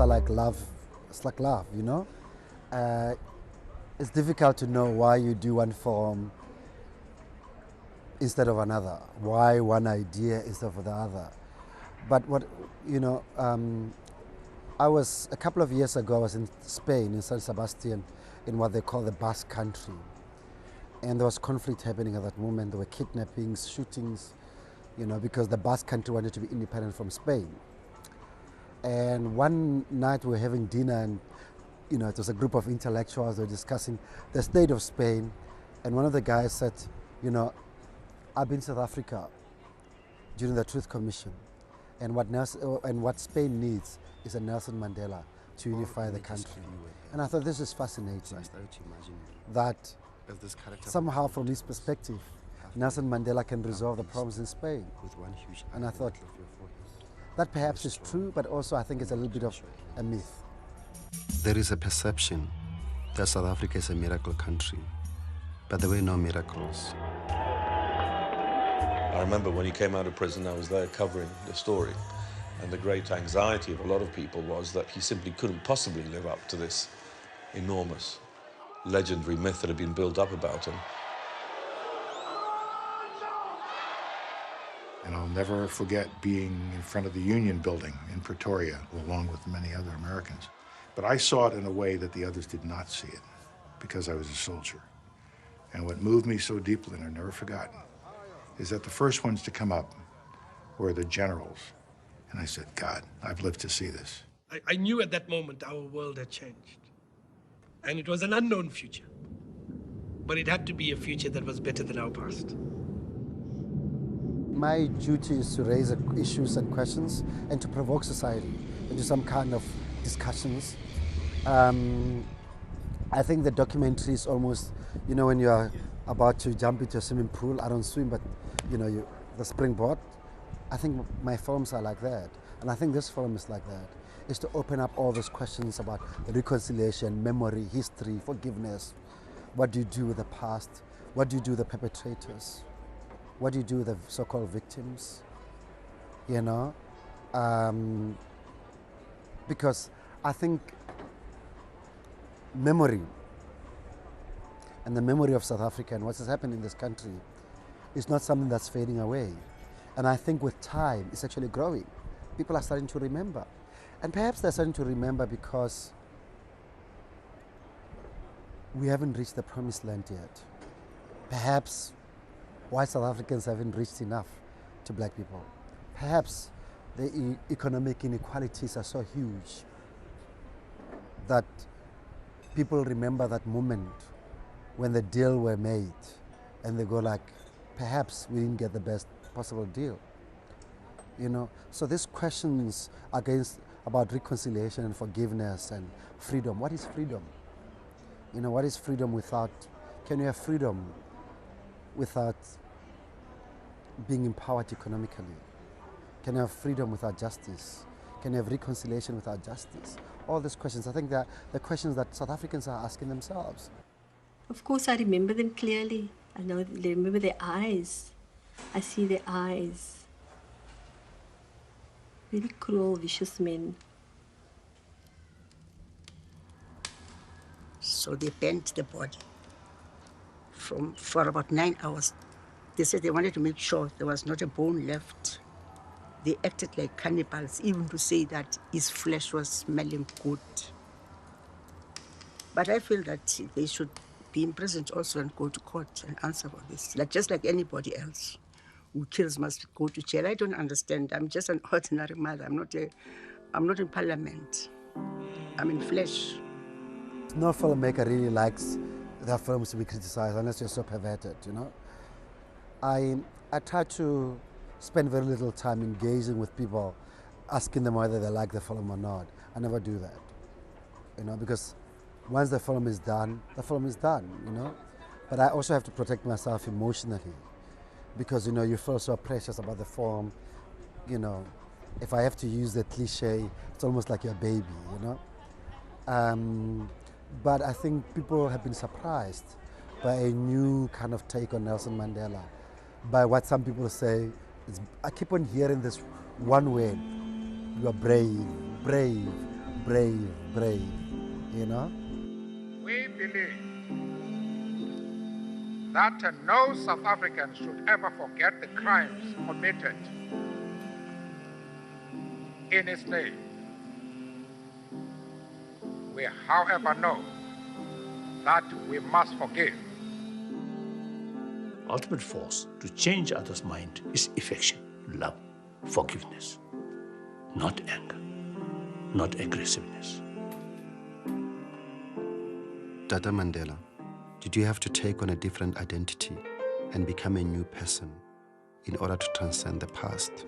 are like love. It's like love, you know. It's difficult to know why you do one form instead of another. Why one idea instead of the other. But what, you know, I was, a couple of years ago, I was in Spain, in San Sebastian, in what they call the Basque country. And there was conflict happening at that moment. There were kidnappings, shootings, you know, because the Basque country wanted to be independent from Spain. And one night we were having dinner, and, you know, it was a group of intellectuals, they were discussing the state of Spain. And one of the guys said, you know, I've been to South Africa during the Truth Commission. And what Spain needs is a Nelson Mandela to unify the country. And I thought this is fascinating, that somehow from his perspective, Nelson Mandela can resolve the problems in Spain. And I thought that perhaps is true, but also I think it's a little bit of a myth. There is a perception that South Africa is a miracle country, but there were no miracles. I remember when he came out of prison, I was there covering the story, and the great anxiety of a lot of people was that he simply couldn't possibly live up to this enormous, legendary myth that had been built up about him. And I'll never forget being in front of the Union building in Pretoria, along with many other Americans. But I saw it in a way that the others did not see it, because I was a soldier. And what moved me so deeply, and I've never forgotten, is that the first ones to come up were the generals. And I said, God, I've lived to see this. I knew at that moment our world had changed. And it was an unknown future. But it had to be a future that was better than our past. My duty is to raise issues and questions and to provoke society into some kind of discussions. I think the documentary is almost, you know, when you are about to jump into a swimming pool, I don't swim, but, you know, the springboard. I think my films are like that. And I think this film is like that. It's to open up all those questions about reconciliation, memory, history, forgiveness. What do you do with the past? What do you do with the perpetrators? What do you do with the so-called victims? You know? Because I think memory and the memory of South Africa and what has happened in this country is not something that's fading away. And I think with time, it's actually growing. People are starting to remember. And perhaps they're starting to remember because we haven't reached the promised land yet. Perhaps white South Africans haven't reached enough to black people. Perhaps the economic inequalities are so huge that people remember that moment when the deal were made and they go like, perhaps we didn't get the best possible deal. You know, so these questions about reconciliation and forgiveness and freedom. What is freedom? You know, what is freedom without, can you have freedom without being empowered economically? Can you have freedom without justice? Can you have reconciliation without justice? All these questions, I think they're the questions that South Africans are asking themselves. Of course, I remember them clearly. I remember their eyes. I see their eyes. Really cruel, vicious men. So they bent the body for about 9 hours. They said they wanted to make sure there was not a bone left. They acted like cannibals, even to say that his flesh was smelling good. But I feel that they should be imprisoned also and go to court and answer for this. Just like anybody else who kills must go to jail. I don't understand. I'm just an ordinary mother. I'm not in parliament. I'm in flesh. No filmmaker really likes their films to be criticized unless you're so perverted, you know. I try to spend very little time engaging with people, asking them whether they like the film or not. I never do that, you know, because once the film is done, you know. But I also have to protect myself emotionally because, you know, you feel so precious about the film, you know. If I have to use the cliche, it's almost like your baby, you know. But I think people have been surprised by a new kind of take on Nelson Mandela, by what some people say. I keep on hearing this one word: you are brave, brave, brave, you know. We believe that no South African should ever forget the crimes committed in its name. We, however, know that we must forgive. Ultimate force to change others' mind is affection, love, forgiveness, not anger, not aggressiveness. Tata Mandela, did you have to take on a different identity and become a new person in order to transcend the past?